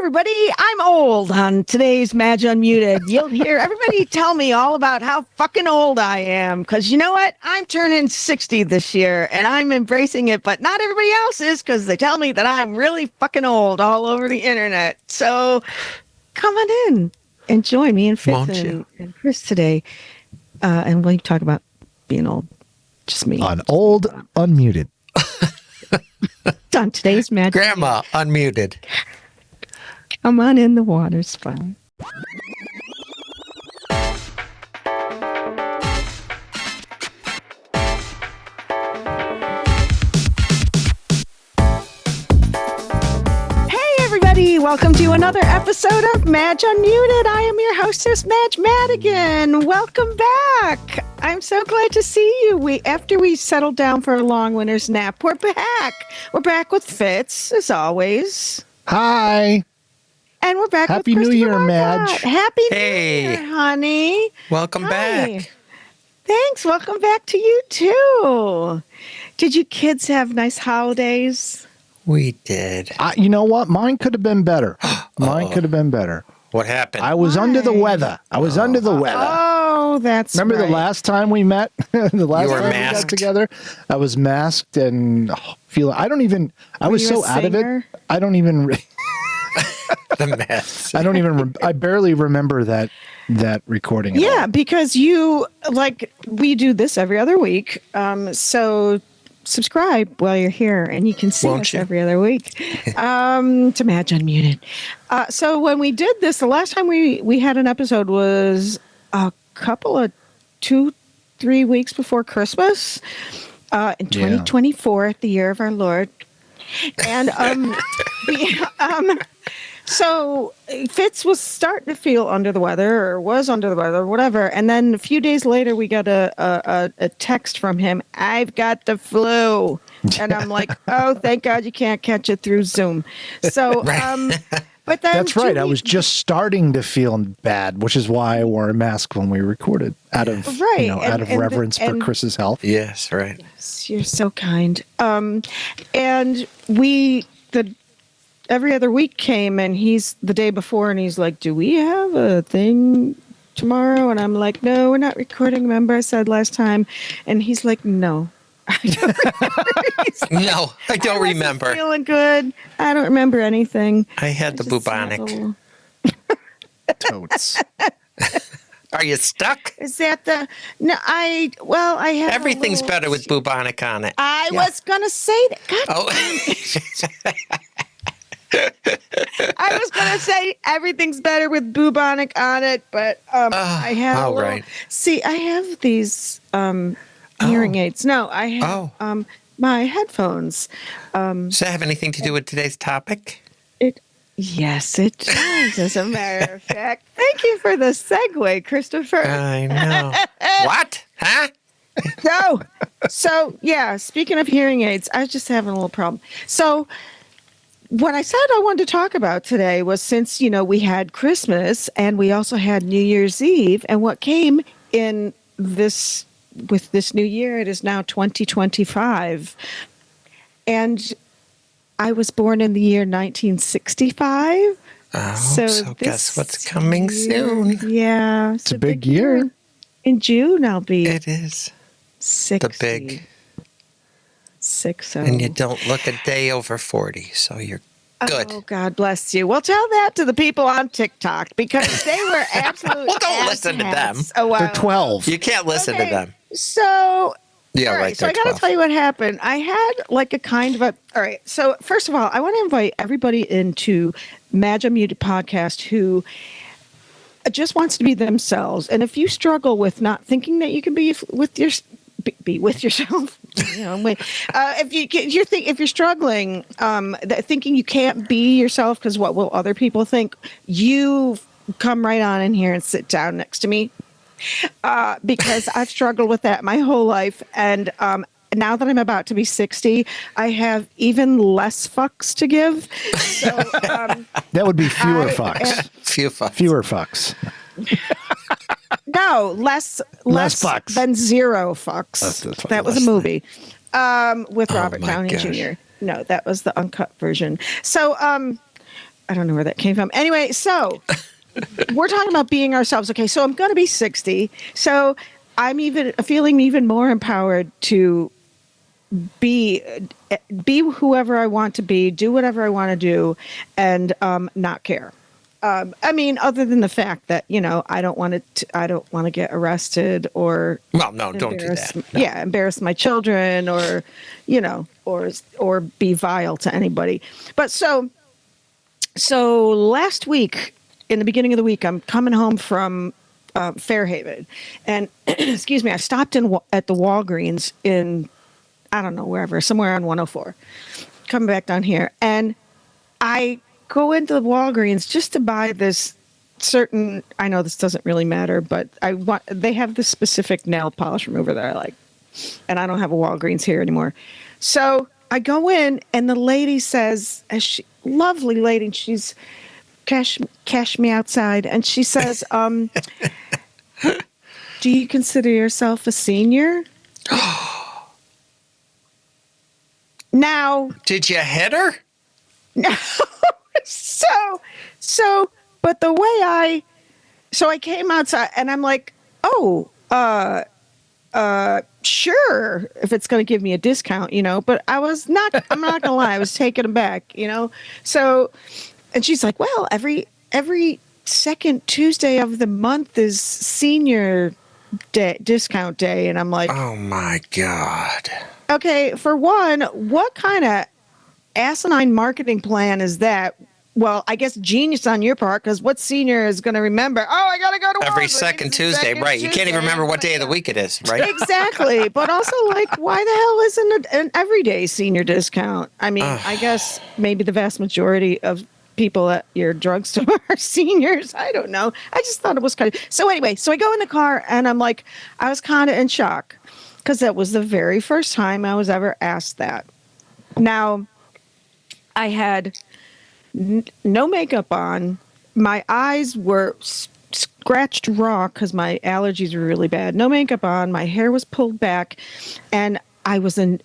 everybody. I'm old on today's Madge Unmuted. You'll hear everybody tell me all about how fucking old I am. Because you know what? I'm turning 60 this year and I'm embracing it, but not everybody else is because they tell me that I'm really fucking old all over the internet. So come on in and join me and Fitz and Chris today. And we'll talk about being old. Just me. On Old Unmuted. On today's Madge Grandma Unmuted. Come on in, the water's fine. Hey everybody, welcome to another episode of Madge Unmuted. I am your hostess, Madge Madigan. Welcome back. I'm so glad to see you. After we settled down for a long winter's nap, we're back. We're back with Fitz, as always. Hi. And we're back Happy with New Year, Marcotte. Madge. Happy New Year, honey. Welcome back. Thanks. Welcome back to you, too. Did you kids have nice holidays? We did. You know what? Mine could have been better. Mine could have been better. What happened? I was under the weather. Oh, that's Remember right. the last time we met? The last You were time we masked? got together? I was masked and I was so out of it. I don't even... The mess. I barely remember that recording. Yeah, because we do this every other week. So subscribe while you're here and you can see us every other week to Madge Unmuted. So when we did this, the last time we had an episode was a couple of 2-3 weeks before Christmas in 2024, the year of our Lord. And so Fitz was starting to feel under the weather or was under the weather or whatever. And then a few days later, we got a text from him. I've got the flu. And I'm like, oh, thank God you can't catch it through Zoom. So, but then that's right. I was just starting to feel bad, which is why I wore a mask when we recorded out of reverence for Chris's health. Yes, right. Yes, you're so kind. And every other week came and he's the day before and he's like, do we have a thing tomorrow? And I'm like, no, we're not recording. Remember I said last time? And he's like, no. I don't remember. Feeling good. I don't remember anything. I had the bubonic. Totes. Are you stuck? Is that I have everything's better with bubonic on it. I was going to say that. God. I was going to say everything's better with bubonic on it, but I have See, I have these hearing aids. No, I have my headphones. Does that have anything to do with today's topic? Yes, it does, as a matter of fact. Thank you for the segue, Christopher. I know. What? Huh? No. So, yeah, speaking of hearing aids, I was just having a little problem. So, what I said I wanted to talk about today was since, we had Christmas and we also had New Year's Eve, and what came in with this new year, it is now 2025. And I was born in the year 1965. Oh, so guess what's coming soon? Yeah. It's a big year. In June, I'll be. It is. 60. The big. 60. And you don't look a day over 40, so you're good. Oh, God bless you. Well, tell that to the people on TikTok because they were absolutely. Well, don't listen to them. They're 12. You can't listen to them. So. Yeah, right. So I got to tell you what happened. I had like a kind of all right. So first of all, I want to invite everybody into Madge Unmuted podcast who just wants to be themselves. And if you struggle with not thinking that you can be with yourself, if you're struggling, thinking you can't be yourself because what will other people think, you come right on in here and sit down next to me. Because I've struggled with that my whole life. And now that I'm about to be 60, I have even less fucks to give. So, that would be fewer fucks. Fewer fucks. No, less fucks than zero fucks. That was a movie with Robert Downey gosh. Jr. No, that was the uncut version. So I don't know where that came from. Anyway, so we're talking about being ourselves. Okay, so I'm going to be 60. So I'm even feeling even more empowered to be whoever I want to be, do whatever I want to do, and not care. I mean, other than the fact that I don't want to get arrested or don't do that. No. Yeah, embarrass my children or or be vile to anybody. But so last week, in the beginning of the week, I'm coming home from Fairhaven, and excuse me, I stopped at the Walgreens in, I don't know, wherever, somewhere on 104, coming back down here, and I go into the Walgreens just to buy this certain, I know this doesn't really matter, but they have this specific nail polish remover that I like, and I don't have a Walgreens here anymore. So I go in, and the lady says, lovely lady, and she's cash me outside, and she says, do you consider yourself a senior? Now, did you hit her? No. So, but the way I came outside, and I'm like, oh, sure, if it's going to give me a discount, but I'm not going to lie, I was taken aback, so, and she's like, well, every second Tuesday of the month is senior day, discount day. And I'm like, oh my God. Okay, for one, what kind of asinine marketing plan is that? Well, I guess genius on your part, because what senior is going to remember? Oh, I got to go to every Walgreens second Tuesday, right? You can't even remember what day of the week it is, right? Exactly. But also, like, why the hell isn't an everyday senior discount? I mean, I guess maybe the vast majority of people at your drugstore are seniors. I don't know. I just thought it was kind of... So anyway, so I go in the car, and I'm like, I was kind of in shock, because that was the very first time I was ever asked that. Now, I had no makeup on. My eyes were scratched raw because my allergies were really bad. No makeup on. My hair was pulled back, and I was in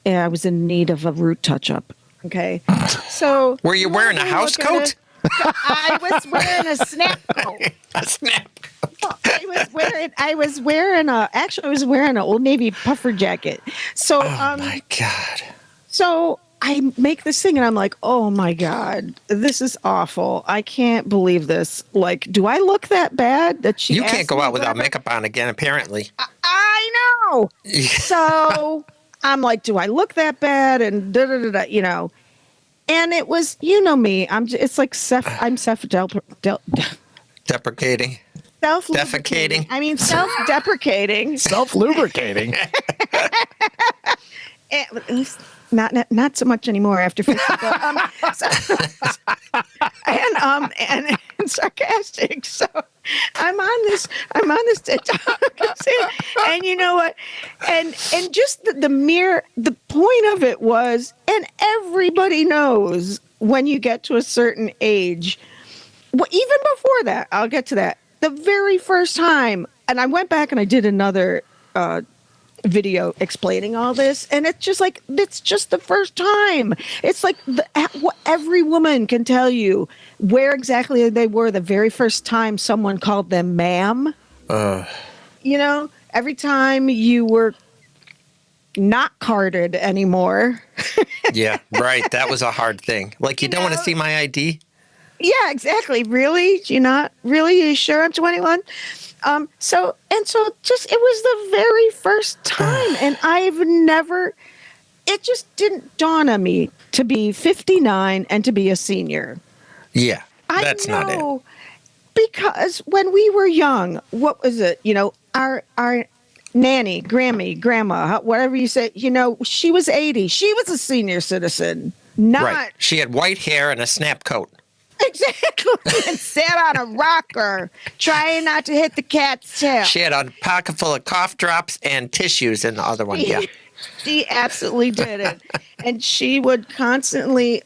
need of a root touch-up. Okay, so were you wearing a house coat? I was wearing a snap coat. A snap coat. I was wearing an Old Navy puffer jacket. So, oh my God. So I make this thing, and I'm like, oh my God, this is awful. I can't believe this. Like, do I look that bad? That she? You can't go out without makeup on again, apparently. I know. So I'm like, do I look that bad? And da da da da, And it was, me. It's like I'm deprecating. Self-lubricating. I mean, self-deprecating. Self-lubricating. Not so much anymore after 50, but, and sarcastic. So I'm on this TikTok, and you know what? And just the point of it was, and everybody knows when you get to a certain age. Well, even before that, I'll get to that. The very first time, and I went back and I did another video explaining all this, and it's just the first time. It's like every woman can tell you where exactly they were the very first time someone called them ma'am. Every time you were not carded anymore. Yeah, right. That was a hard thing. Like, you don't want to see my ID? Yeah, exactly. Really? You're not really? You sure I'm 21? So just, it was the very first time, and it just didn't dawn on me to be 59 and to be a senior. Yeah, that's not it. Because when we were young, what was it? Our nanny, Grammy, grandma, whatever you say, she was 80. She was a senior citizen. Right. She had white hair and a snap coat. Exactly. And sat on a rocker, trying not to hit the cat's tail. She had a pocket full of cough drops and tissues in the other one. Yeah. She absolutely did it. And she would constantly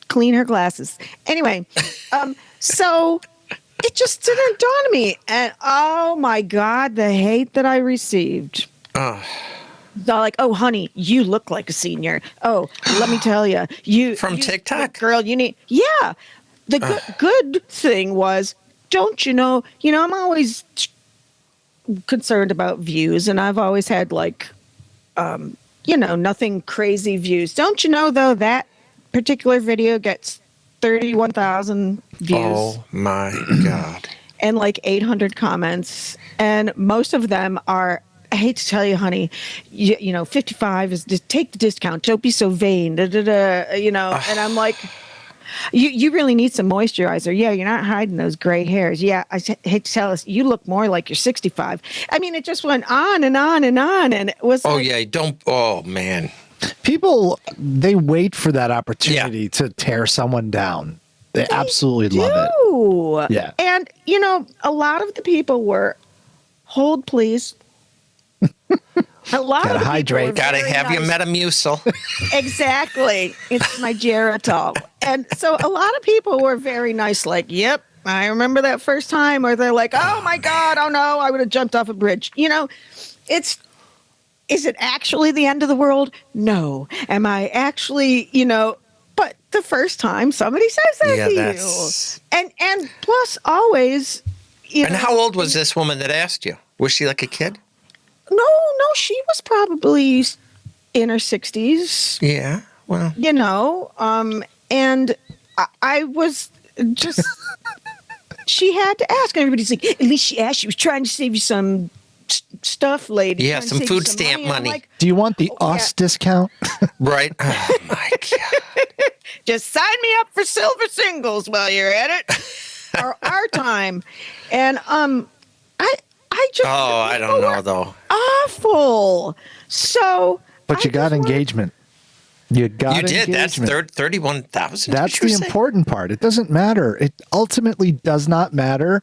clean her glasses. Anyway, so it just didn't dawn on me. And oh my God, the hate that I received. Oh. They're like, oh, honey, you look like a senior. Oh, let me tell you, from TikTok, girl, you need, yeah. the good thing was, don't you know, I'm always concerned about views, and I've always had like, nothing crazy views. Don't you know, though, that particular video gets 31,000 views. Oh my God. And like 800 comments. And most of them are, I hate to tell you, honey, 55 is just take the discount. Don't be so vain. And I'm like, you really need some moisturizer. Yeah, you're not hiding those gray hairs. Yeah, I hate to tell us, you look more like you're 65. I mean, it just went on and on and on. And it was oh, man. People, they wait for that opportunity to tear someone down. They absolutely love it. Yeah. And, a lot of the people were, hold please. A lot gotta of hydrate. Gotta have your Metamucil. Exactly. It's my Geritol. And so a lot of people were very nice, like, yep, I remember that first time. Or they're like, oh my God, oh no, I would have jumped off a bridge. Is it actually the end of the world? No. Am I actually, but the first time somebody says that to you. And plus always, And how old was this woman that asked you? Was she like a kid? No, she was probably in her 60s. Yeah, well. And I was just, she had to ask. And everybody's like, at least she asked. She was trying to save you some stuff, lady. Yeah, some food stamp money. Like, do you want the US discount? Right. Oh, my God. Just sign me up for silver singles while you're at it. Or our time. And I just I don't know though. Awful. So but you got engagement. You did. That's 31,000. That's the important part. It doesn't matter. It ultimately does not matter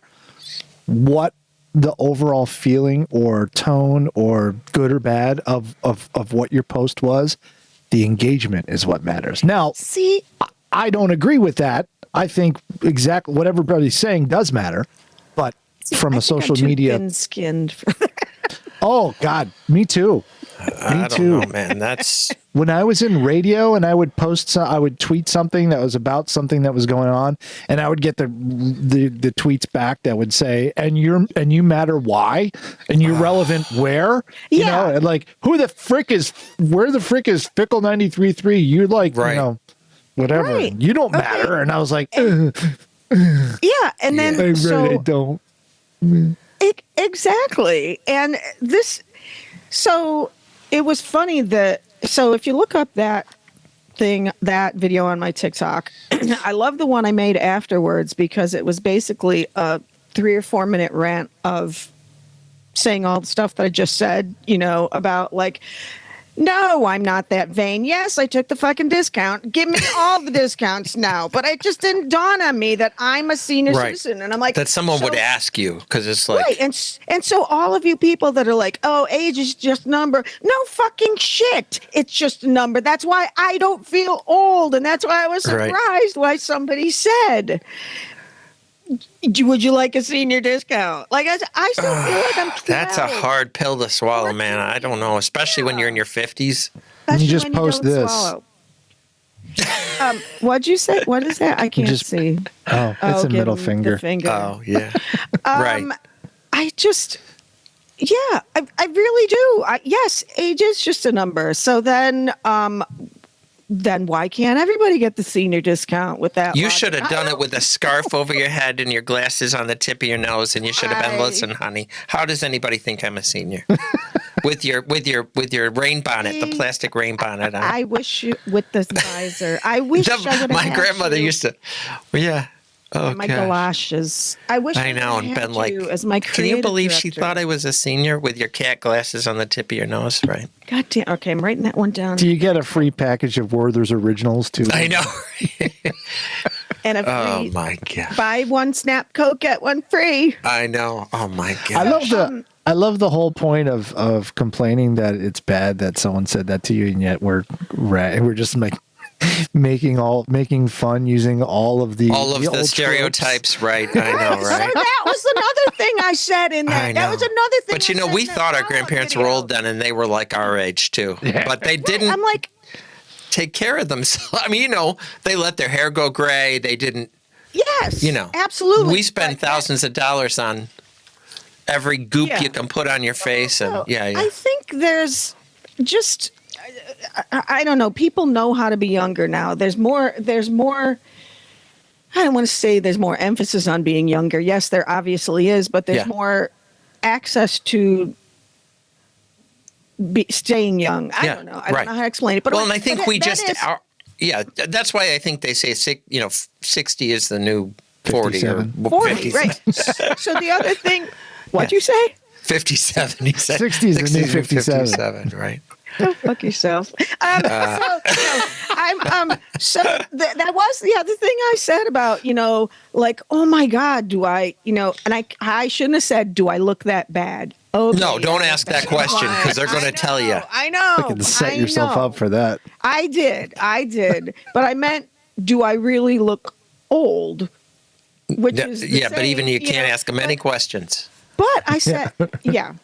what the overall feeling or tone or good or bad of what your post was. The engagement is what matters. Now, see, I don't agree with that. I think exactly what everybody's saying does matter, but from a social media, thin-skinned. Oh God, me too. I don't know, man. That's when I was in radio and I would I would tweet something that was about something that was going on, and I would get the tweets back that would say, and you matter why, and you're relevant where, and like where the frick is Fickle 93.3? You're like, whatever. Right. You don't matter. And I was like, yeah, and then I really don't. Exactly. And so it was funny so if you look up that video on my TikTok, I love the one I made afterwards because it was basically a 3 or 4 minute rant of saying all the stuff that I just said, about like, no, I'm not that vain. Yes, I took the fucking discount. Give me all the discounts now. But it just didn't dawn on me that I'm a senior citizen. And I'm like... That someone would ask you, because it's like... Right, and so all of you people that are like, oh, age is just a number. No fucking shit. It's just a number. That's why I don't feel old. And that's why I was surprised why somebody said... Would you like a senior discount? Like I still feel like I'm 12. That's a hard pill to swallow, man. I don't know, especially when you're in your 50s. You just post this. What'd you say? What is that? I can't see. Oh, it's a middle finger. Oh, yeah. Right. I just, I really do. Yes, age is just a number. So then why can't everybody get the senior discount with that? You should have done it with a scarf over your head and your glasses on the tip of your nose, and you should have been, listen, honey, how does anybody think I'm a senior? with your rain bonnet, the plastic rain bonnet on. I wish you, with the visor. I wish I would have My grandmother used to, oh, my galoshes. I wish I know, and been like, as my can you believe director. she thought I was a senior with your cat glasses on the tip of your nose, right? God damn. Okay, I'm writing that one down. Do you get a free package of Werther's Originals too? I know. And a free, oh my God. Buy one Snap Coke, get one free. I know. Oh my God. I love the whole point of complaining that it's bad that someone said that to you, and yet we're just like making fun using all of the stereotypes, tropes. Right? I know, right? So that was another thing I said in that. That was another thing. But we thought our grandparents were old then, and they were like our age too. Yeah. But they didn't. I'm like, take care of themselves. I mean, they let their hair go gray. They didn't. Yes, You know, absolutely. we spend thousands of dollars on every goop Yeah. you can put on your face, and So, yeah. I think there's just I don't know. People know how to be younger now. There's more. I don't want to say there's more emphasis on being younger. Yes, there obviously is, but there's Yeah. more access to staying young. I don't know. I don't know how to explain it. But Well, and I think we that just is- are. Yeah, that's why I think they say 60 is the new 40 57. or 40, 50, right? So the other thing, what'd you say? 57. He said 60 is the new 57. Right? Go fuck yourself. So that was the other thing I said about, like, oh my God, do I, and I shouldn't have said, do I look that bad? Oh, No, don't ask that question because they're going to tell you. I know. You can set yourself up for that. I did. But I meant, do I really look old? Which is the But same, even you can't ask them any but- questions. But I said, yeah.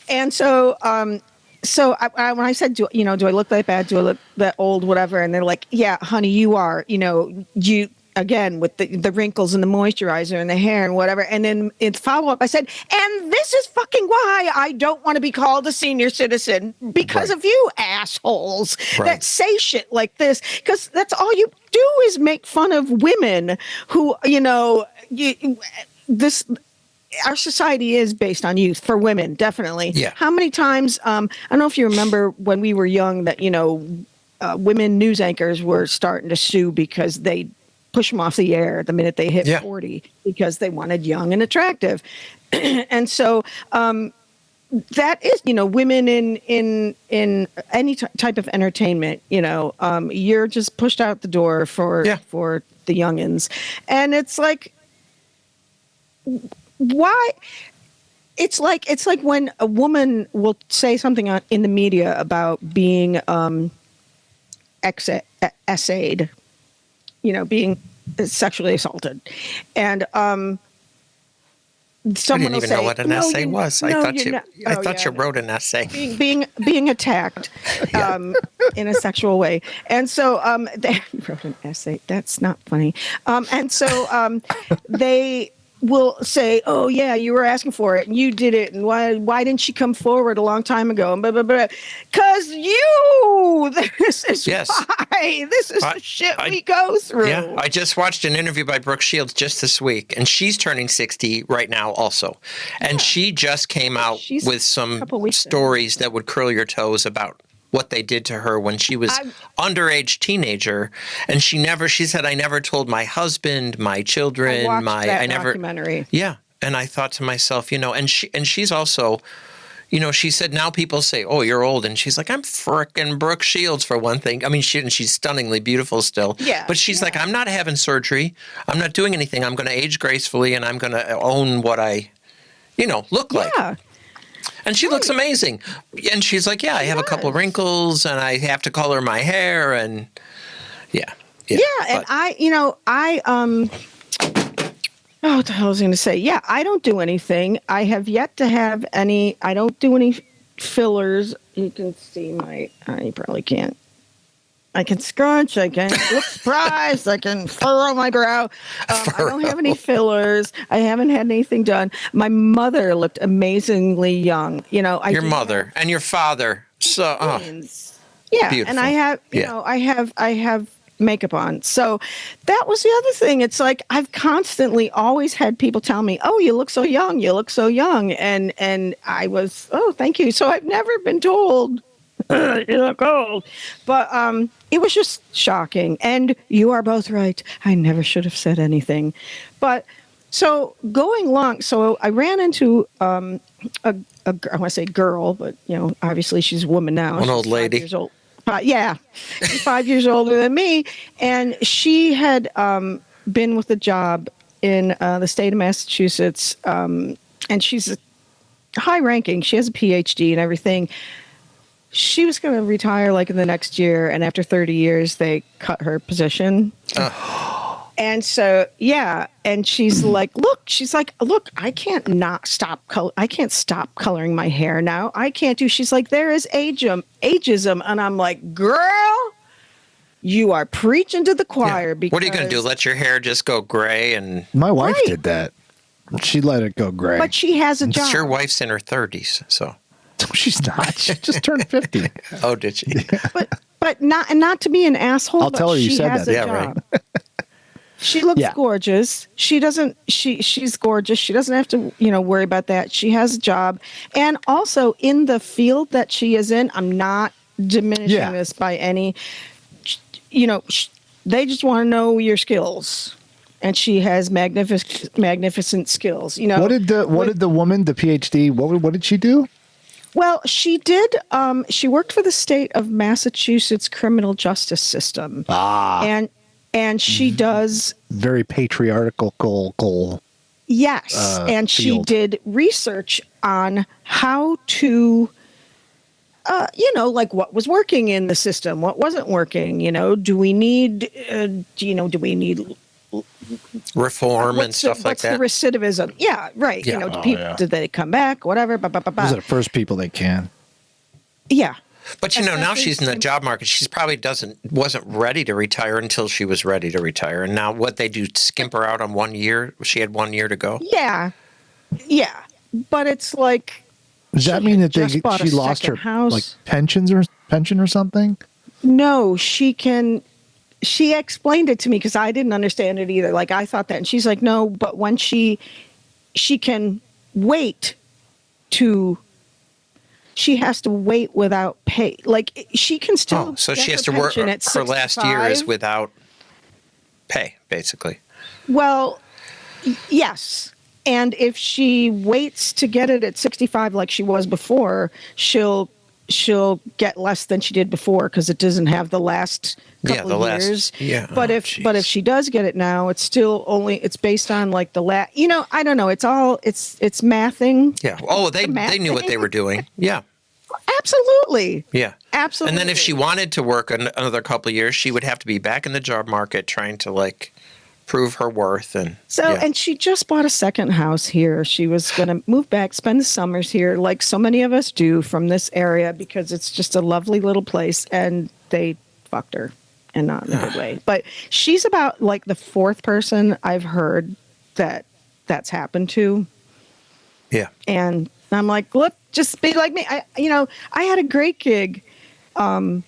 And so, when I said, do I look that bad? Do I look that old? Whatever. And they're like, yeah, honey, you are, you, again, with the wrinkles and the moisturizer and the hair and whatever. And then in follow up, I said, and this is fucking why I don't want to be called a senior citizen because of you assholes that say shit like this. Because that's all you do is make fun of women who, our society is based on youth for women, definitely. Yeah. How many times, I don't know if you remember when we were young that, women news anchors were starting to sue because they push them off the air the minute they hit 40 because they wanted young and attractive. And so that is, women in any type of entertainment, you're just pushed out the door for the youngins. And it's like, why? It's like when a woman will say something in the media about being essayed, being sexually assaulted, and someone will I didn't even say, know what an essay was. I thought you wrote an essay. Being attacked in a sexual way. And so they wrote an essay. That's not funny. And so they will say, oh yeah, you were asking for it and you did it, and why didn't she come forward a long time ago, and blah blah blah, because this is why this is the shit we go through. I just watched an interview by Brooke Shields just this week, and she's turning 60 right now also, and she just came out with some stories that would curl your toes about what they did to her when she was underage teenager, and she said, I never told my husband, my children, documentary. Yeah. And I thought to myself, and she's also, she said, now people say, oh, you're old. And she's like, I'm frickin' Brooke Shields for one thing. I mean, she's stunningly beautiful still. Yeah. But she's like, I'm not having surgery. I'm not doing anything. I'm going to age gracefully, and I'm going to own what I, look like. Yeah. And she looks amazing. And she's like, I have a couple wrinkles and I have to color my hair, and and what the hell was I going to say? Yeah, I don't do anything. I have yet to have I don't do any fillers. You can see you probably can't. I can scrunch, I can look surprised, I can furrow my brow. I don't have any fillers. I haven't had anything done. My mother looked amazingly young. Your mother and your father. So, yeah, beautiful. And I have, I have makeup on. So that was the other thing. It's like I've constantly always had people tell me, "Oh, you look so young. You look so young," and I was, "Oh, thank you." So I've never been told, "You look old," but it was just shocking. And you are both right. I never should have said anything. But so going along, so I ran into I want to say girl, but obviously she's a woman now. An old lady. 5 years old. She's 5 years older than me, and she had been with a job in the state of Massachusetts, and she's high ranking. She has a PhD and everything. She was going to retire like in the next year, and after 30 years, they cut her position. And so, and she's like, look, I can't I can't stop coloring my hair now. I can't do, she's like, there is ageism. And I'm like, girl, You are preaching to the choir. Because What are you going to do? Let your hair just go gray? And My wife Right. did that. She let it go gray. But she has a job. your wife's in her 30s, so. She's not. She just turned 50. Oh, did she? But not to be an asshole. I'll but tell her you she said has that. a Yeah, job. right. She looks Yeah. gorgeous. She's gorgeous. She doesn't have to, worry about that. She has a job. And also in the field that she is in, I'm not diminishing Yeah. this by any, they just want to know your skills. And she has magnificent skills. What did the woman, the PhD, what did she do? Well, she did. She worked for the state of Massachusetts criminal justice system. And she does. Very patriarchal. Yes. And she field. did research on how to, like what was working in the system, what wasn't working. Do we need, Reform and stuff like what's that. the recidivism? Yeah, right. Yeah. Did they come back? Whatever. Those are the first people they can. Yeah. But now Especially she's in the job market. She's probably wasn't ready to retire until she was ready to retire. And now what they do, skimp her out on 1 year? She had 1 year to go. Yeah. Yeah. But it's like. Does that mean that just bought a she lost her second house. like pension or something? No, she explained it to me because I didn't understand it either. Like I thought that, and she's like, no, but when she can wait she has to wait without pay. Like she can still. So get she has her to work. pension at Her last year is 65. without pay, basically. Well, yes. And if she waits to get it at 65 like she was before, she'll get less than she did before because it doesn't have the last couple of years. But if she does get it now, it's still it's based on like the last. I don't know. It's mathing. Yeah. Oh, they knew what they were doing. Yeah. Absolutely. Yeah. Absolutely. And then if she wanted to work another couple of years, she would have to be back in the job market trying to like prove her worth. And and she just bought a second house here. She was going to move back, spend the summers here, like so many of us do from this area, because it's just a lovely little place. And they fucked her, and not in a good way. But she's about like the fourth person I've heard that's happened to. Yeah. And I'm like, look, just be like me. I had a great gig in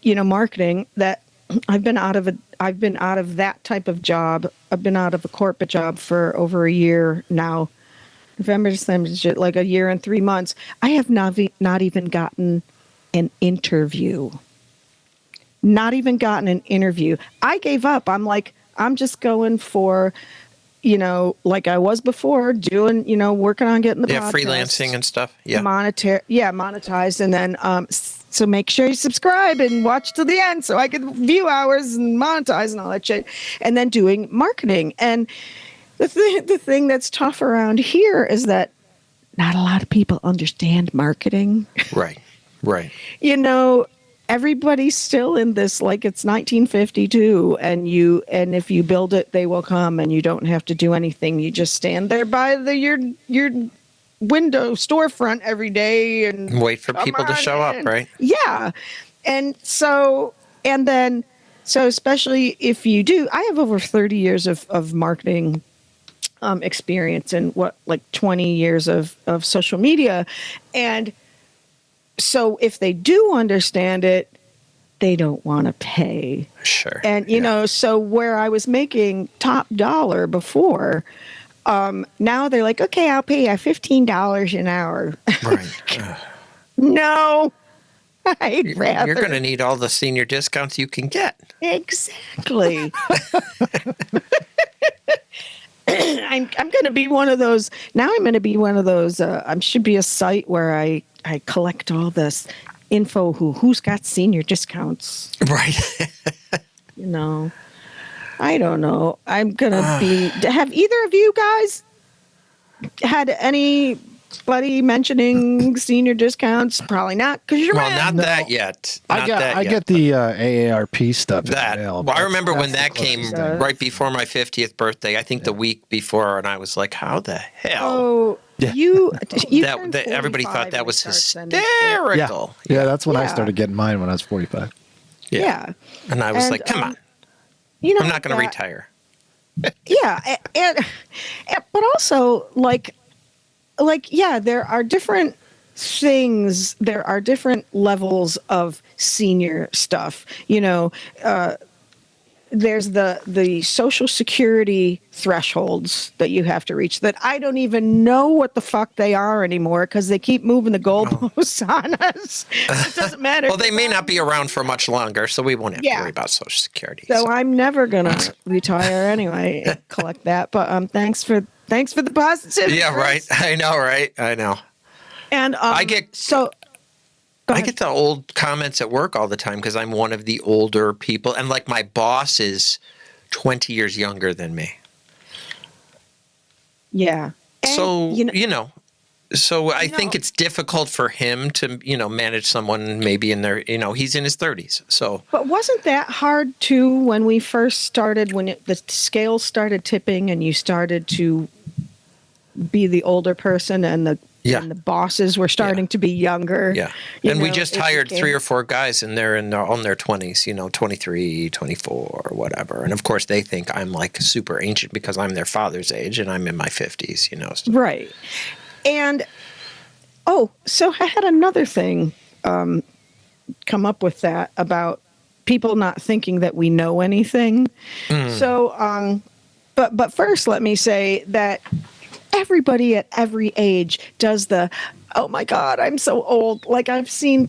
marketing that I've been out of that type of job. I've been out of a corporate job for over a year now. November, December, like a year and 3 months. I have not even gotten an interview. Not even gotten an interview. I gave up. I'm like, I'm just going for, like I was before, doing, working on getting the podcast, freelancing and stuff. Yeah. Monetized. And then, so make sure you subscribe and watch to the end so I can view hours and monetize and all that shit. And then doing marketing. And the thing that's tough around here is that not a lot of people understand marketing. Right. Right. Everybody's still in this like it's 1952, and if you build it, they will come, and you don't have to do anything. You just stand there by your window storefront every day and Wait for people to show up, right? Yeah. And so especially if you do, I have over 30 years of marketing experience and 20 years of social media. And so if they do understand it, they don't want to pay. Sure. And, so where I was making top dollar before, now they're like, okay, I'll pay you $15 an hour. Right. No, I'd rather. You're going to need all the senior discounts you can get. Exactly. I'm going to be one of those. Now I'm going to be one of those. I should be a site where I collect all this info. Who's got senior discounts? Right. I don't know. I'm going to be. Have either of you guys had anybody mentioning senior discounts? Probably not, because you're not that yet. I get the AARP stuff. That. Well, I remember when that came right before my 50th birthday. I think the week before, and I was like, "How the hell?" Oh, Yeah. you Everybody thought that was hysterical. Yeah, that's when I started getting mine when I was 45. Yeah. And I was like, come on, I'm not going to retire. Yeah. But also yeah, there are different things. There are different levels of senior stuff. There's the Social Security thresholds that you have to reach that I don't even know what the fuck they are anymore because they keep moving the goalposts on us. It doesn't matter. Well, they may not be around for much longer, so we won't have to worry about Social Security. So I'm never gonna retire anyway and collect that. But thanks for the positivity. Yeah, Chris. right. I know. And I get the old comments at work all the time because I'm one of the older people, and like my boss is 20 years younger than me. Yeah. And, so I think it's difficult for him to, manage someone maybe in their, he's in his 30s. So, but wasn't that hard too when we first started, when the scales started tipping and you started to be the older person and the bosses were starting to be younger. Yeah. And we just hired 3 or 4 guys and they're on their 20s, 23, 24, or whatever. And of course they think I'm like super ancient because I'm their father's age and I'm in my 50s, So. Right. And, so I had another thing come up with that about people not thinking that we know anything. So, but first let me say that everybody at every age does oh my God, I'm so old. Like I've seen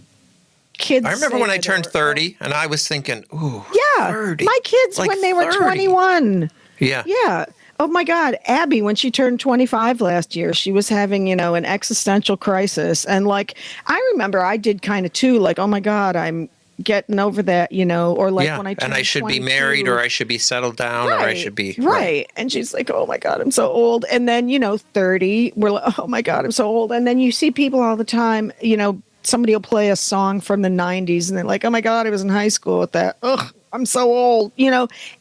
kids. I remember when I turned 30 and I was thinking, ooh, yeah, 30. my kids like when they were 30. 21. Yeah. Yeah. Oh my God. Abby, when she turned 25 last year, she was having, an existential crisis. And I remember I did kind of too, oh my God, I'm getting over that, or when I turned and I should 22, be married or I should be settled down or I should be. Right. And she's like, oh my God, I'm so old. And then, 30, we're like, oh my God, I'm so old. And then you see people all the time, somebody will play a song from the 90s and they're like, oh my God, I was in high school with that. Ugh, I'm so old.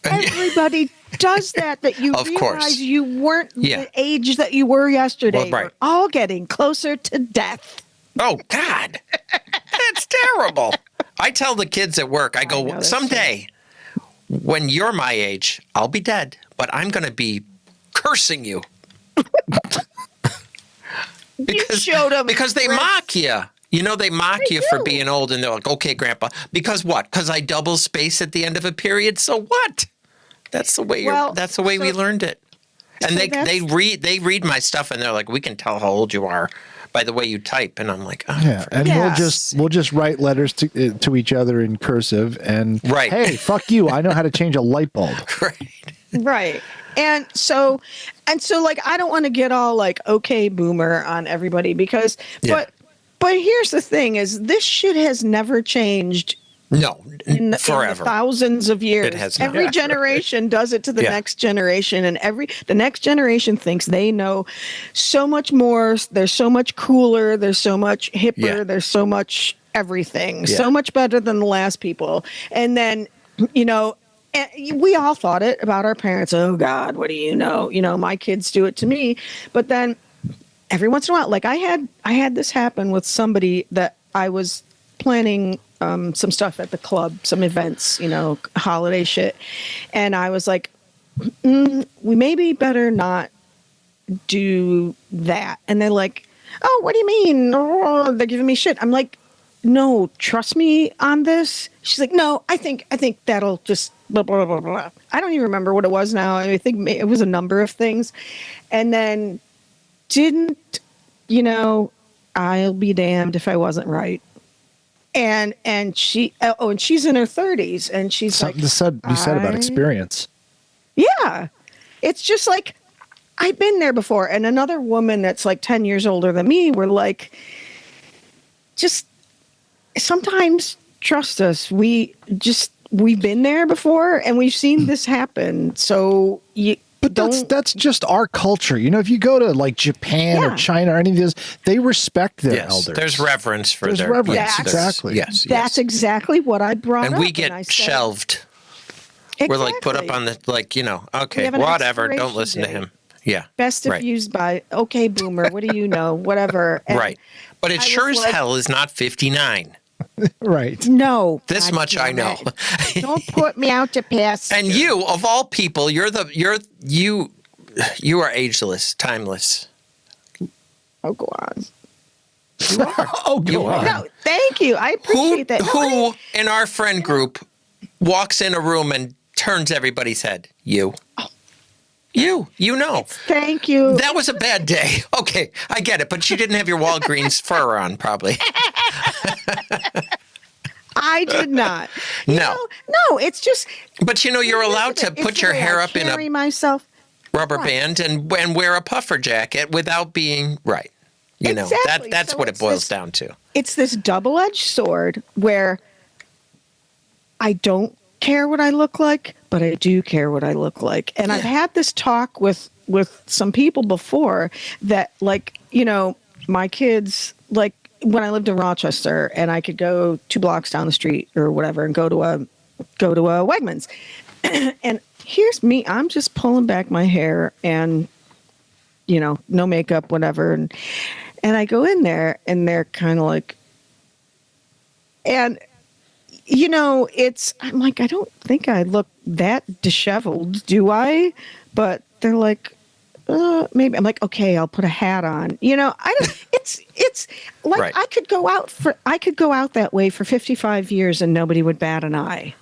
Everybody does that you of realize course. you weren't the age that you were yesterday. Well, right. We're all getting closer to death. Oh, God. That's terrible. I tell the kids at work, I go, someday when you're my age, I'll be dead, but I'm going to be cursing you. because they mock you. They mock you for being old, and they're like, okay, Grandpa. Because what? Because I double space at the end of a period? So what? That's the way we learned it. And they read my stuff, and they're like, we can tell how old you are by the way you type. And I'm like, oh, yeah. And we'll just write letters to each other in cursive, and hey, fuck you, I know how to change a light bulb. Right. And so I don't want to get all okay boomer on everybody because but here's the thing is this shit has never changed. No, forever. In the thousands of years. It has not. Every generation does it to the next generation, and the next generation thinks they know so much more. They're so much cooler. They're so much hipper. Yeah. There's so much everything. So much better than the last people. And then, and we all thought it about our parents. Oh God, what do you know? My kids do it to me. But then every once in a while, I had this happen with somebody that I was planning some stuff at the club, some events, holiday shit. And I was like, we maybe better not do that. And they're like, oh, what do you mean? Oh, they're giving me shit. I'm like, no, trust me on this. She's like, no, I think that'll just blah, blah, blah, blah. I don't even remember what it was now. I think it was a number of things. And then I'll be damned if I wasn't right. And she's in her 30s, and she's something to be said about experience. Yeah, it's just like I've been there before. And another woman that's 10 years older than me, we're like, just sometimes trust us. We've been there before, and we've seen this happen. So But that's just our culture. If you go to Japan or China or any of this, they respect their elders. There's reverence for their reverence. Yes, exactly. Yes. That's exactly what I brought up. And we get shelved. Exactly. We're put up on the, okay, whatever. Don't listen to him. Yeah. Best if used by, okay, boomer. What do you know? Whatever. And right. But it sure as hell is not 59. Right. No. This God much I damn know. it. Don't put me out to pasture. And you, of all people, you are ageless, timeless. Oh, go on. You are. Oh, You go are. on. No, thank you. I appreciate that. No, Who in our friend group walks in a room and turns everybody's head? You. You know. Thank you. That was a bad day. Okay, I get it, but you didn't have your Walgreens fur on, probably. I did not. No. No, it's just. But you're allowed to It's put the your way hair I up in carry a myself. rubber Right. band and wear a puffer jacket without being right. Exactly. That's So what it it's boils this- down to. It's this double-edged sword where I don't care what I look like, but I do care what I look like. And I've had this talk with some people before that, like, my kids, like when I lived in Rochester and I could go 2 blocks down the street or whatever and go to a Wegmans. And here's me, I'm just pulling back my hair and no makeup, whatever. And I go in there and they're kind of like, and I'm like, I don't think I look that disheveled, do I? But they're like, maybe. I'm like, okay, I'll put a hat on. I don't. It's like Right. I could go out that way for 55 years and nobody would bat an eye.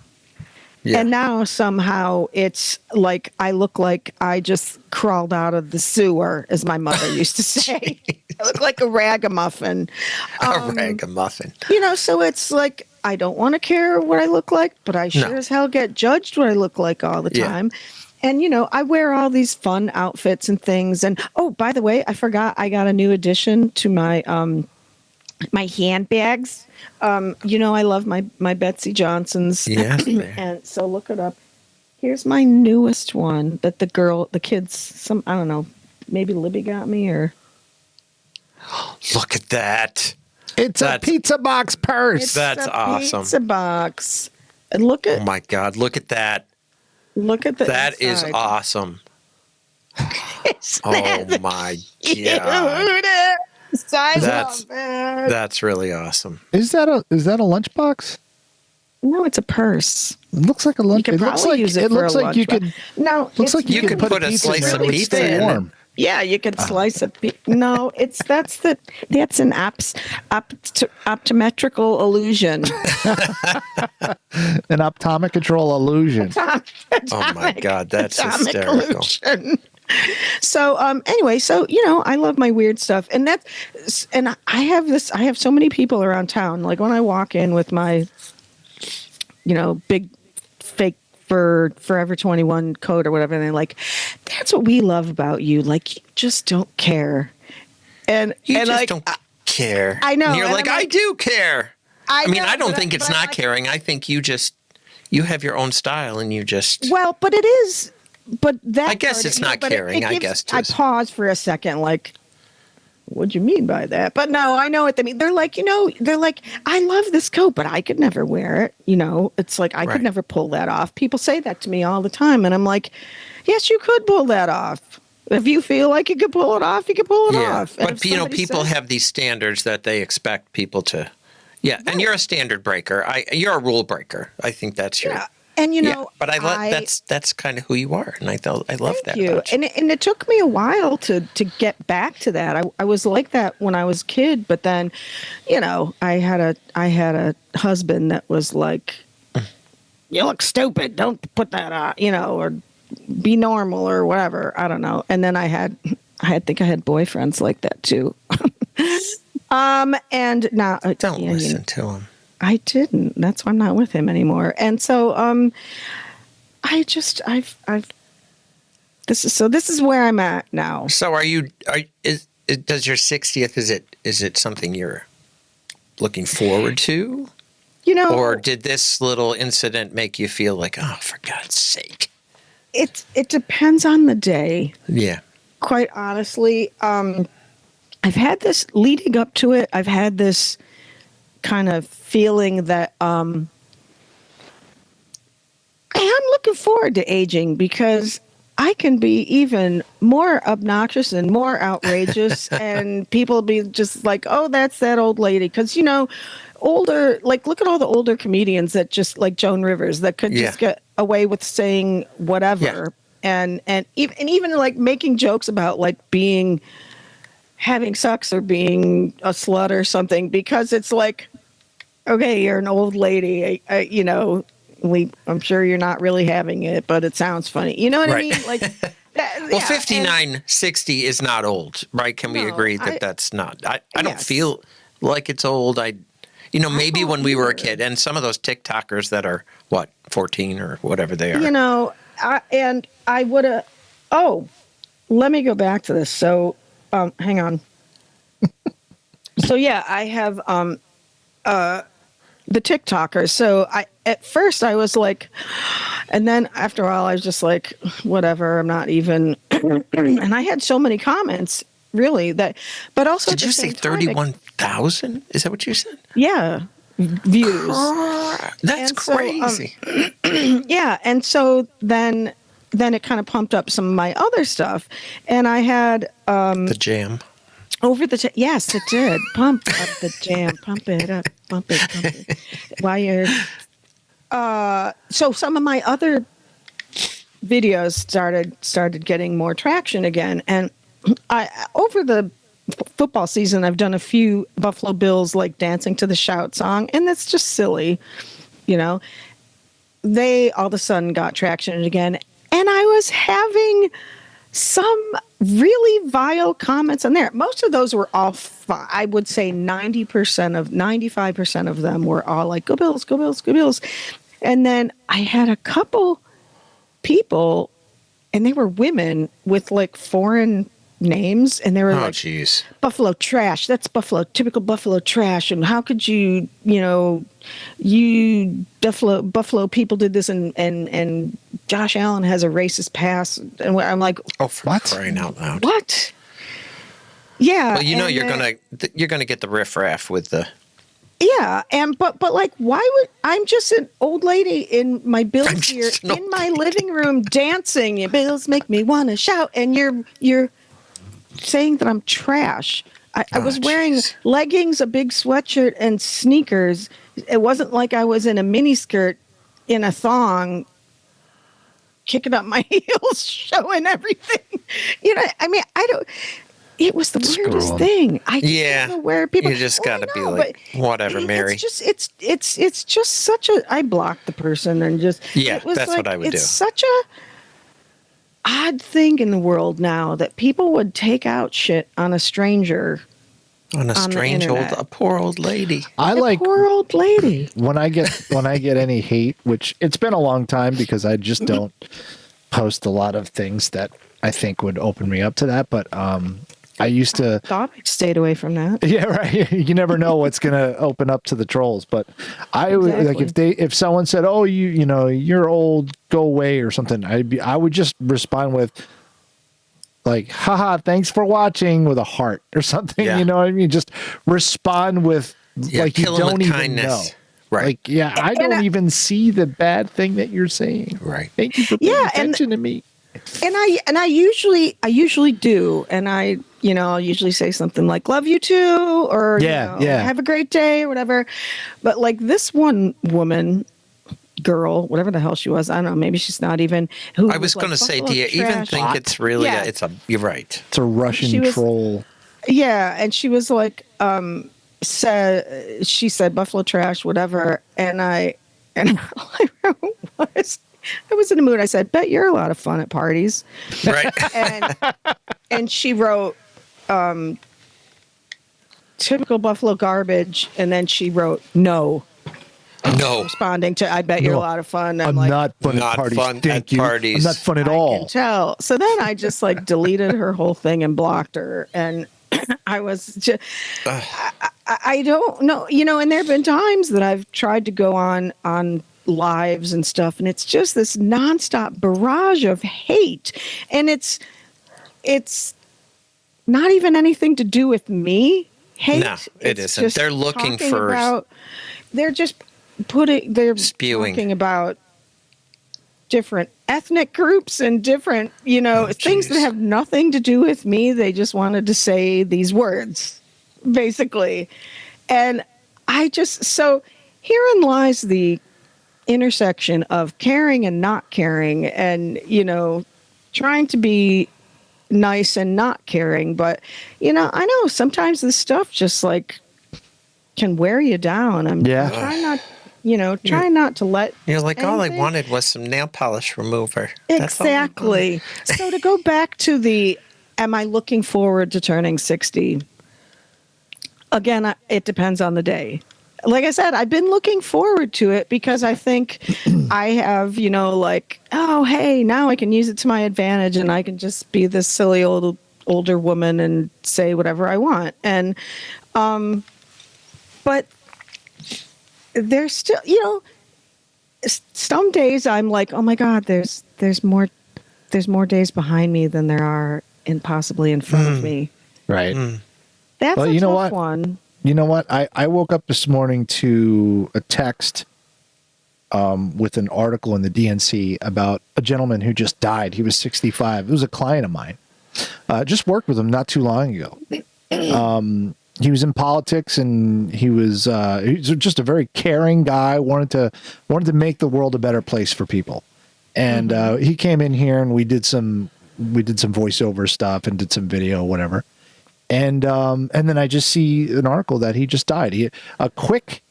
Yeah. And now somehow it's like I look like I just crawled out of the sewer, as my mother used to say. I look like a ragamuffin. A ragamuffin. So it's like I don't want to care what I look like, but I sure No. as hell get judged what I look like all the Yeah. time. And I wear all these fun outfits and things. And oh, by the way, I forgot I got a new addition to my my handbags. I love my Betsy Johnsons. Yes. And so look it up. Here's my newest one that the kids, I don't know, maybe Libby got me or. Look at that. It's a pizza box purse. That's awesome. Pizza box. And look Oh at my God! Look at that. the That is inside. awesome. Isn't Oh that my cute? God! I That's- love it. That's really awesome. Is that a lunchbox? No, it's a purse. It looks like a lunch. You could It looks probably like use it it for looks a like you lunchbox. could. No, Looks it's like you could put a pizza slice in of there and pizza stay in it. warm. yeah, you could slice a no. That's an optometrical illusion. An optomic control illusion. Oh my God, that's Atomic hysterical. illusion. So anyway, I love my weird stuff, and I have so many people around town. Like when I walk in with my big fake fur Forever 21 coat or whatever, and they're like, that's what we love about you, like you just don't care. And You and just like, don't care. I know, And you're and like, I'm I like- do care. I mean, know, I don't but think it's but I'm not like, caring. I think you have your own style and you just. well, but it is. But that I guess part, it's not but it caring, I guess, I just- pause for a second, like, what'd you mean by that? But no, I know what they mean. They're like, I love this coat, but I could never wear it. It's like I Right. could never pull that off. People say that to me all the time, and I'm like, yes, you could pull that off. If you feel like you could pull it off, you can pull it off. And But if somebody people says- have these standards that they expect people to. Yeah, and you're a standard breaker. You're a rule breaker. I think that's your. yeah. And But that's kind of who you are, and I love that Thank you. about you. And it took me a while to get back to that. I was like that when I was a kid, but then, I had a husband that was like, "You look stupid. Don't put that on," or be normal or whatever. I don't know. And then I think I had boyfriends like that too. And now Don't yeah, listen to him. I didn't. That's why I'm not with him anymore. And so, this is where I'm at now. So does your 60th, is it something you're looking forward to? Or did this little incident make you feel like, oh, for God's sake? It depends on the day. Yeah. Quite honestly, I've had this leading up to it. I've had this kind of feeling that I am looking forward to aging because I can be even more obnoxious and more outrageous, and people be just like, "Oh, that's that old lady." Because older, like, look at all the older comedians that just like Joan Rivers that could just get away with saying whatever, and even like making jokes about like having sex or being a slut or something, because it's like, okay, you're an old lady, I'm sure you're not really having it, but it sounds funny. You know what I mean? Like, well, 59, 60 is not old, right? Can we agree that that's not? I don't feel like it's old. Maybe when we were a kid, and some of those TikTokers that are 14 or whatever they are. I would have. Oh, let me go back to this. So, hang on. So yeah, I have the TikTokers. So at first I was like, and then after a while I was just like, whatever, I'm not even. And I had so many comments, really, but also did you say 31,000? Is that what you said? Yeah, views. That's crazy. Yeah, and so then it kind of pumped up some of my other stuff, and I had the jam. Yes, it did. Pump up the jam. Pump it up. Pump it. While you're... So some of my other videos started getting more traction again. And over the football season, I've done a few Buffalo Bills, like Dancing to the Shout song. And that's just silly, They all of a sudden got traction again. And I was having some really vile comments on there. Most of those were all, I would say 95% of them were all like, go Bills, go Bills, go Bills. And then I had a couple people, and they were women with like foreign names, and they were like, geez. Buffalo trash. That's typical Buffalo trash. And how could you Buffalo people did this, and Josh Allen has a racist past. And I'm like, oh, for crying out loud. What? Yeah. Well, you're gonna get the riffraff with the. Yeah, but like, why would I'm just an old lady in my Bills gear in my living room dancing? Your Bills make me want to shout, and you're saying that I'm trash. I was wearing leggings, a big sweatshirt, and sneakers. It wasn't like I was in a miniskirt in a thong, kicking up my heels, showing everything. I don't. It was the weirdest thing. I don't know where people. You just got to be like, whatever, Mary. It's just such a. I blocked the person and just. Yeah, that's what I would do. It's such a odd thing in the world now that people would take out shit on a stranger. On a strange a poor old lady. Poor old lady. When I get any hate, which it's been a long time because I just don't post a lot of things that I think would open me up to that, but I used to thought I stayed away from that. Yeah, right. You never know what's going to open up to the trolls, but I would like if someone said, "Oh, you're old, go away" or something, I would just respond with like, haha, thanks for watching, with a heart or something. Yeah. You know what I mean? Just respond with like you don't even kindness. Know. Right. Like, yeah, I don't even see the bad thing that you're saying. Right. Thank you for paying attention to me. And I usually do, and I'll usually say something like "love you too" or "have a great day" or whatever. But like this one woman, girl, whatever the hell she was, I don't know. Maybe she's not even. I was going to say, do you even think it's really? Yeah. You're right. It's a Russian troll. Yeah, and she was like, she said Buffalo trash, whatever, and I was in the mood. I said, bet you're a lot of fun at parties. Right. And she wrote, typical Buffalo garbage. And then she wrote, no. Responding to, I bet you're a lot of fun. I'm like, not fun at parties. Thank you. Parties. I'm not fun at all. I can tell. So then I just like deleted her whole thing and blocked her. And I was just, I don't know, and there have been times that I've tried to go on lives and stuff, and it's just this nonstop barrage of hate, and it's not even anything to do with me. Hate. No, it isn't. They're looking for. They're just spewing. Talking about different ethnic groups and different, things that have nothing to do with me. They just wanted to say these words, basically. And so herein lies the intersection of caring and not caring, and, trying to be nice and not caring. But, I know sometimes this stuff just like can wear you down. I'm trying not to let. You're like, all I anything. wanted was some nail polish remover. Exactly. So to go back to am I looking forward to turning 60? Again, it depends on the day. Like I said, I've been looking forward to it because I think I have, oh, hey, now I can use it to my advantage and I can just be this silly older woman and say whatever I want. And, but there's still, some days I'm like, oh my God, there's more days behind me than there are possibly in front of me. Right. That's a tough one. You know what? I woke up this morning to a text with an article in the DNC about a gentleman who just died. He was 65. It was a client of mine. Just worked with him not too long ago. He was in politics, and he was just a very caring guy. Wanted to make the world a better place for people. And he came in here, and we did some voiceover stuff and did some video, whatever. And then I just see an article that he just died. He a quick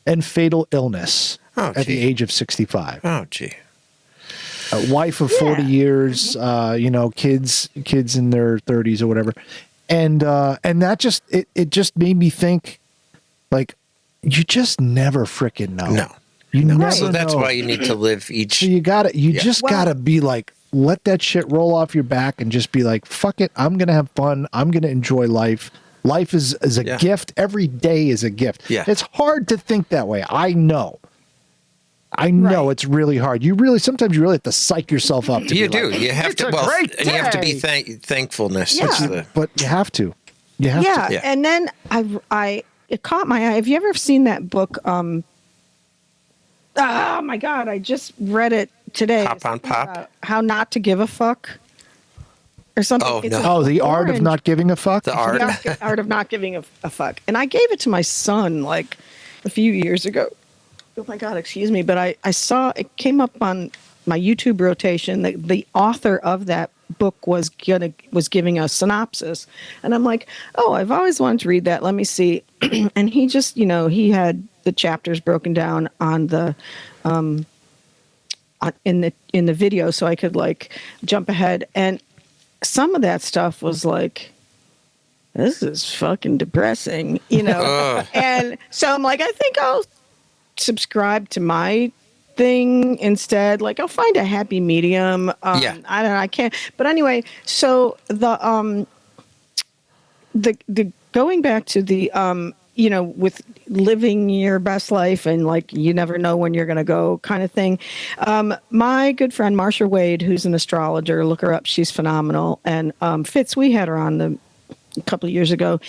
and fatal illness at the age of 65. Oh, gee. A wife of 40 years, kids in their 30s or whatever. And that just it just made me think, like, you just never freaking know. No. You never So that's know. why you need to live each. So you just gotta be like, let that shit roll off your back and just be like, fuck it, I'm gonna have fun. I'm gonna enjoy life. Life is a gift. Every day is a gift. Yeah. It's hard to think that way. I know it's really hard. Sometimes you really have to psych yourself up. You do. You have to. Well, great and you have to be day. thankfulness. Yeah. But you have to. You have to. Yeah. And then it caught my eye. Have you ever seen that book? Oh my God! I just read it today. Pop on Pop? How not to give a fuck, or something. Oh, It's no. The art of not giving a fuck. The art. art of not giving a fuck. And I gave it to my son like a few years ago. Oh my God, excuse me. But I saw it came up on my YouTube rotation. The author of that book was giving a synopsis. And I'm like, oh, I've always wanted to read that. Let me see. And he just, he had the chapters broken down on the in the video, so I could like jump ahead. And some of that stuff was like, this is fucking depressing, And so I'm like, I think I'll subscribe to my thing instead. Like, I'll find a happy medium. I don't know. I can't. But anyway, so the going back to the with living your best life and like you never know when you're going to go kind of thing. My good friend Marsha Wade, who's an astrologer, look her up. She's phenomenal. And Fitz, we had her on a couple of years ago,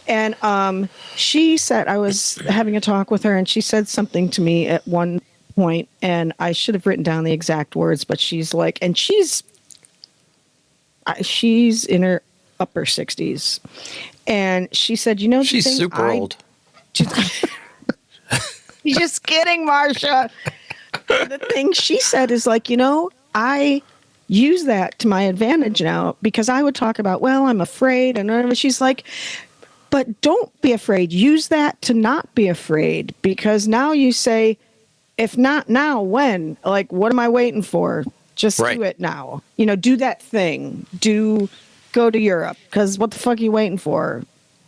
and she said, I was having a talk with her, and she said something to me at one point, and I should have written down the exact words, but she's like, and she's in her upper 60s, and she said, she's super old. You're just kidding, Marsha. The thing she said is like, I use that to my advantage now, because I would talk about, well, I'm afraid, and whatever. She's like, but don't be afraid. Use that to not be afraid, because now you say, if not now, when? Like, what am I waiting for? Just do it now. Do that thing. Go to Europe, because what the fuck are you waiting for?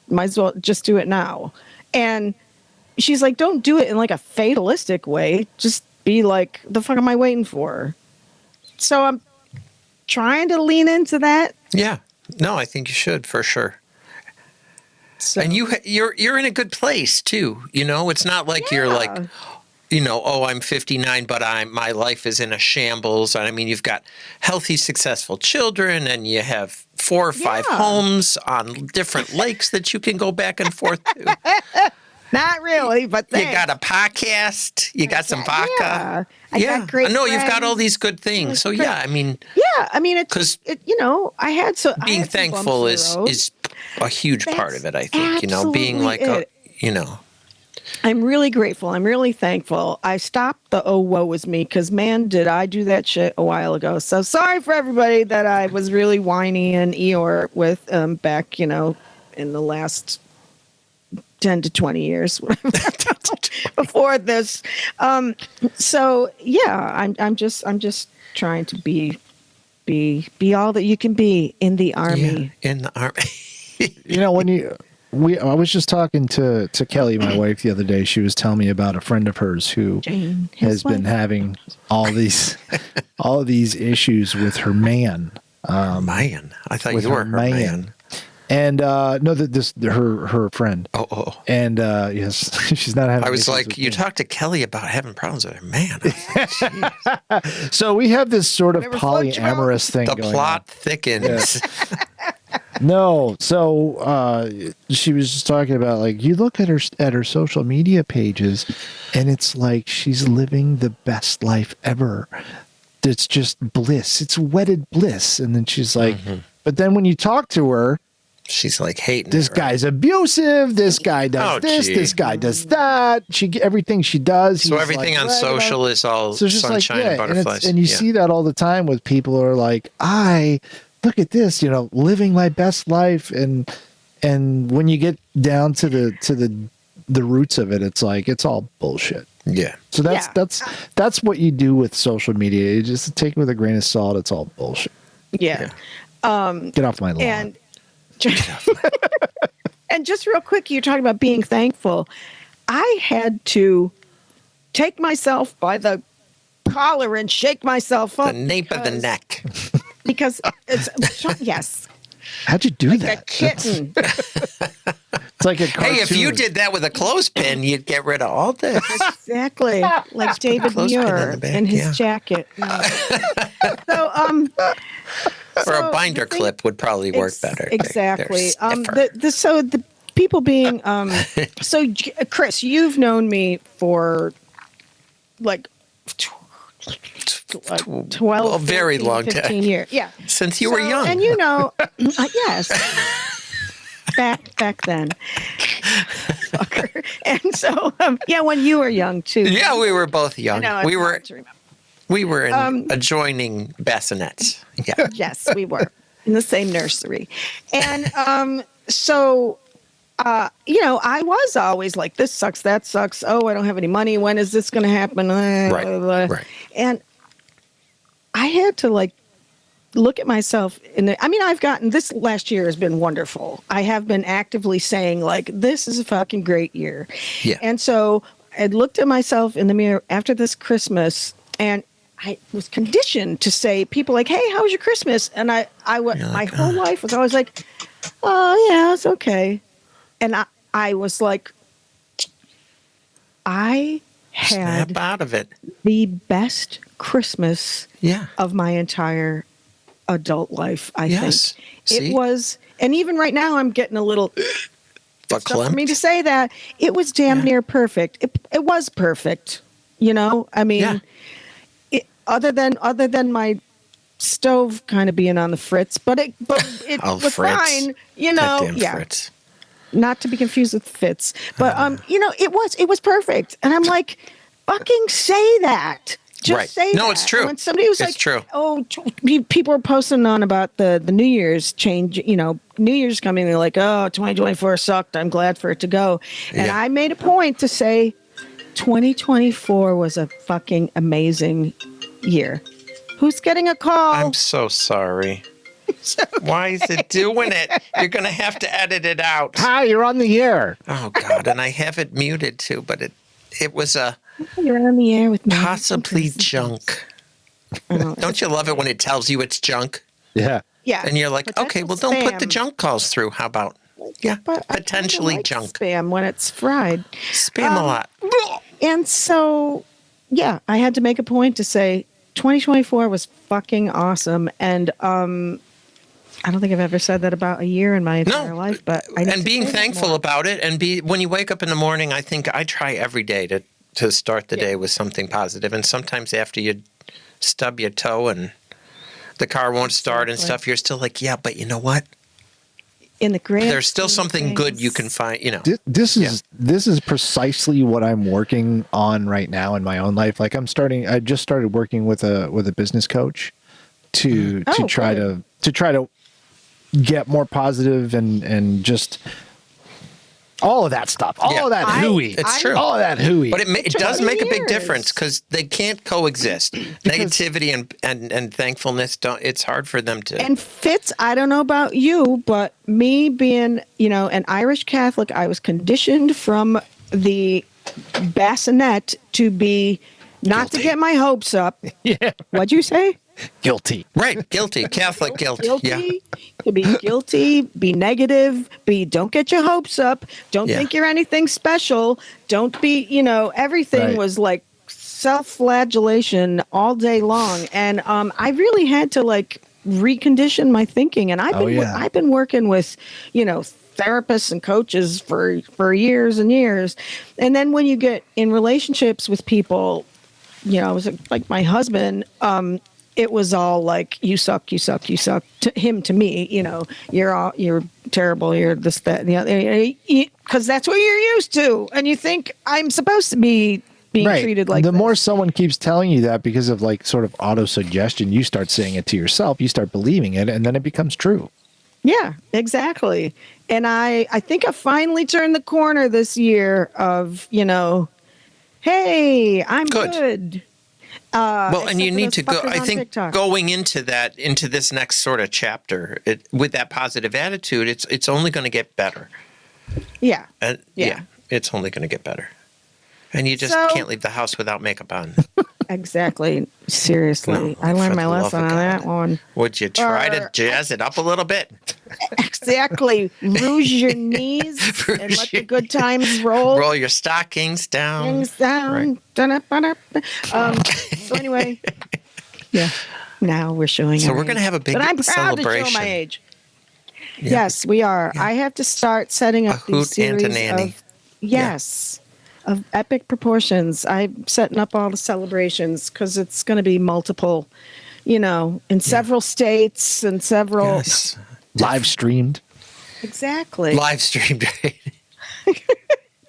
Might as well just do it now. And she's like, don't do it in like a fatalistic way. Just be like, the fuck am I waiting for? So I'm trying to lean into that. Yeah. No, I think you should, for sure. So, and you're in a good place too. It's not like you're like, oh, I'm 59, but my life is in a shambles. I mean, you've got healthy, successful children, and you have 4 or 5 homes on different lakes that you can go back and forth to. Not really, but You thanks. got a podcast. You got some vodka. Yeah. I got great No, you've got friends. all these good things. So yeah, I mean, Yeah, I mean, because I had being I had some thankful bumps in the road. is a huge part of it. I think being absolutely like it. I'm really grateful. I'm really thankful. I stopped the oh woe was me because man, did I do that shit a while ago. So sorry for everybody that I was really whiny and Eeyore with back, in the last 10 to 20 years before this. So yeah, I'm just trying to be all that you can be in the army. Yeah, in the army. I was just talking to Kelly, my wife, the other day. She was telling me about a friend of hers who Jane, has been having all these issues with her man. Man, I thought with you were her her man. And no, her friend. Oh. And yes, she's not having. I was issues like, with you me. talked to Kelly about having problems with her man. So we have this sort of Never float you out. polyamorous thing The going plot on. thickens. No, so she was just talking about like you look at her social media pages, and it's like she's living the best life ever. It's just bliss. It's wedded bliss. And then she's like, but then when you talk to her, She's like hating this it, right? guy's abusive. This guy does Oh, this. gee. This guy does that. Everything she does. So he's, everything like, on bragging about. social is all So it's just sunshine and butterflies. and you see that all the time with people who are like, I look at this, living my best life, and when you get down to the roots of it, it's like it's all bullshit. Yeah. So that's what you do with social media. You just take it with a grain of salt. It's all bullshit. Yeah. Get off my lawn. And and just real quick, you're talking about being thankful. I had to take myself by the collar and shake myself up. The nape of the neck. Because it's yes, How'd you do like that? a kitten. It's like a cartoon. Hey, if you did that with a clothespin, you'd get rid of all this. Exactly, like David clothespin in Muir the back, and his yeah. jacket. No. So Or a So binder the thing- clip would probably work better. Exactly. They're stiffer. So the people being Chris, you've known me for like 12, Well, very 14, long 15 time. years. Yeah. Since you were young. And yes. Back then. Fucker. And so when you were young too. Yeah, we were both young. I know, we it's were hard to remember. we were in adjoining bassinets. Yeah. Yes, we were in the same nursery. And so I was always like, this sucks, that sucks. Oh, I don't have any money. When is this going to happen? Right. And I had to look at myself I've gotten this last year has been wonderful. I have been actively saying this is a fucking great year. Yeah. And so I looked at myself in the mirror after this Christmas, and I was conditioned to say people like, hey, how was your Christmas? And my whole life was always like, oh yeah, it's okay. And I was like, I had Snap out of it. the best Christmas Yeah. of my entire adult life, I Yes. think. See? It was, and even right now I'm getting a little But tough for me to say that. It was damn near perfect. It was perfect. I mean, other than my stove kind of being on the fritz, but it Oh, was Fritz. fine. Goddamn Yeah. Fritz. Not to be confused with Fitz, but it was perfect, and I'm like, fucking say that. Just Right. say No, that. it's true. And when somebody was It's like, true. oh, people were posting on about the New Year's change, New Year's coming, they're like, oh, 2024 sucked. I'm glad for it to go. And Yeah. I made a point to say 2024 was a fucking amazing year. Who's getting a call? I'm so sorry. Why is it doing it? You're going to have to edit it out. Hi, you're on the air. Oh, God. And I have it muted, too, but it was You're on the air with me. possibly junk. Don't you love it when it tells you it's junk? Yeah. Yeah. And you're like, Potential okay, well, don't put the spam. junk calls through. How about, But I kinda potentially like junk. spam when it's fried. Spam a lot. And so, I had to make a point to say 2024 was fucking awesome. And I don't think I've ever said that about a year in my entire life, but I need and to being say that thankful more. about it, and when you wake up in the morning, I think I try every day to start the day with something positive. And sometimes after you stub your toe and the car won't start and Exactly. stuff, you're still like, yeah, but you know what? In the grand There's still scheme of something good you things, can find, you know. This is precisely what I'm working on right now in my own life. Like I just started working with a business coach to try to get more positive and just all of that stuff, all of that hooey. It's true. All of that hooey. But it does make a big years. difference because they can't coexist. Negativity and thankfulness it's hard for them to. And Fitz, I don't know about you, but me being, an Irish Catholic, I was conditioned from the bassinet to be not Guilty. to get my hopes up. Yeah. What'd you say? Guilty. Right, guilty, Catholic guilt. Guilty, Yeah. to be guilty, be negative, don't get your hopes up, don't think you're anything special, don't be, everything Right. was like self-flagellation all day long. And I really had to like recondition my thinking. And I've been working with, therapists and coaches for years and years. And then when you get in relationships with people, it was like my husband, it was all like, you suck, you suck, you suck, to him, to me, you're terrible, you're this, that, and the other, because that's what you're used to. And you think I'm supposed to be being treated like the this. more someone keeps telling you that because of like sort of auto-suggestion, you start saying it to yourself, you start believing it, and then it becomes true. Yeah, exactly. And I think I finally turned the corner this year of, hey, I'm good. Well, and you except for need those to go. fuckers I on think TikTok. going into this next sort of chapter with that positive attitude, it's only going to get better. Yeah. Yeah, it's only going to get better. And you just can't leave the house without makeup on. Exactly. Seriously. No, I for learned my the love lesson of on God. that one. Would you try to jazz it up a little bit? Exactly. Rouge your knees and let the good times roll. Roll your stockings down. Things down. Right. So anyway, yeah. Now we're showing. So our we're going to age. have a big but I'm proud celebration. to show my age. Yeah. Yes, we are. Yeah. I have to start setting up A hoot these series and a nanny. of of epic proportions. I'm setting up all the celebrations because it's going to be multiple, in several states and several. Yes. Live streamed. Exactly. Live streamed.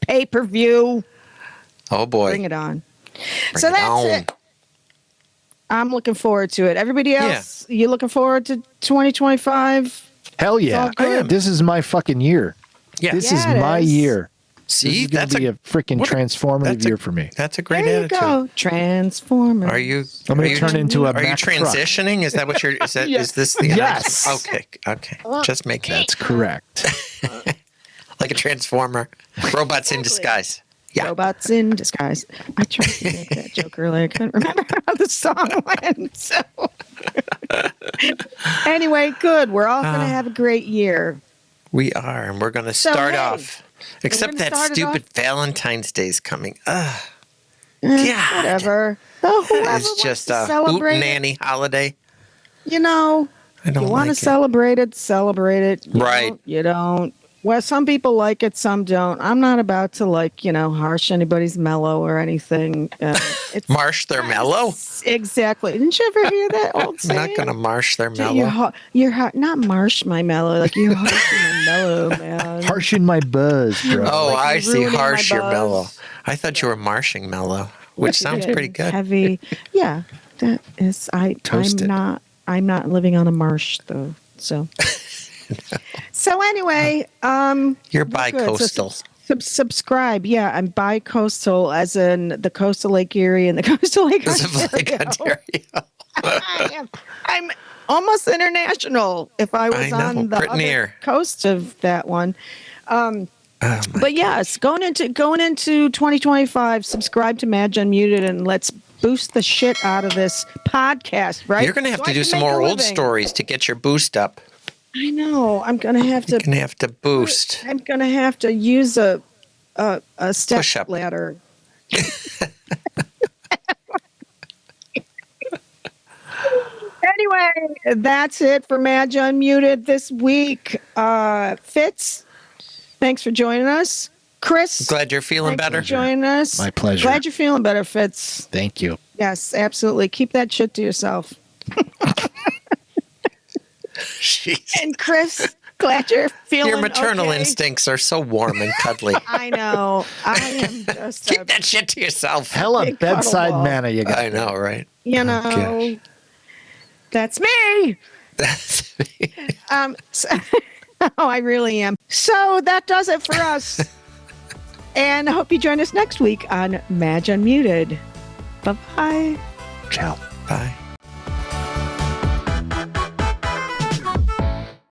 Pay-per-view. Oh, boy. Bring it on. Bring So it that's on. it. I'm looking forward to it. Everybody else, you looking forward to 2025? Hell yeah. all good. This is my fucking year. Yeah. This Yeah, is it my is. year. See, this is going to be a freaking transformative year for me. That's a great There you attitude. go. Transformer. Are you? I'm going are to you- turn into a Are you Mack truck. transitioning? Is that what you're? Is that? Is this the? Yes. Okay. Just make that That's correct. like a transformer. Robots in disguise. Yeah. Robots in disguise. I tried to make that joke earlier. I couldn't remember how the song went. So anyway, good. We're all going to have a great year. We are, and we're going to So, start hey, off. Except gonna that start it stupid off- Valentine's Day's coming. Ugh. God. Whatever. So whoever It's wants just to a hoot celebrate it, nanny holiday. I I don't don't you want like to celebrate it, celebrate it. Right. You don't. Well, some people like it, some don't. I'm not about to harsh anybody's mellow or anything. It's Marsh their mellow. Exactly. Didn't you ever hear that old I'm saying? not going to marsh their mellow. Not marsh my mellow. Like you're harshing my mellow, man. Harshing my buzz, bro. Oh, like I you're see. ruining my Harsh your buzz. mellow. I thought you were marshing mellow, which sounds pretty good. Heavy. Yeah, that is. Toasted. I'm not living on a marsh though. So. So anyway, You're we're good. bi-coastal. So subscribe. Yeah, I'm bi-coastal, as in the coastal Lake Erie and the coastal Lake Ontario. I am. I'm almost international. If I was I know, on the pretty other near. coast of that one. Oh, But yes, going into 2025, subscribe to Madge Unmuted and let's boost the shit out of this podcast. Right? You're going to have So to I do can some make a more old living. stories to get your boost up. I know. I'm gonna have to. You're going to have to boost. I'm gonna have to use a step Push-up. ladder. Anyway, that's it for Madge Unmuted this week. Fitz, thanks for joining us. Chris, Glad you're feeling thanks better. for joining us. My pleasure. Glad you're feeling better, Fitz. Thank you. Yes, absolutely. Keep that shit to yourself. Jeez. And Chris, glad you're feeling Your maternal okay. instincts are so warm and cuddly. I know. I am just Keep that shit to yourself. Hella Big bedside cuddle ball. manner you got. I know, right? you know, gosh. that's me. That's me. So, oh, I really am. So that does it for us. And I hope you join us next week on Madge Unmuted. Bye-bye. Ciao. Bye.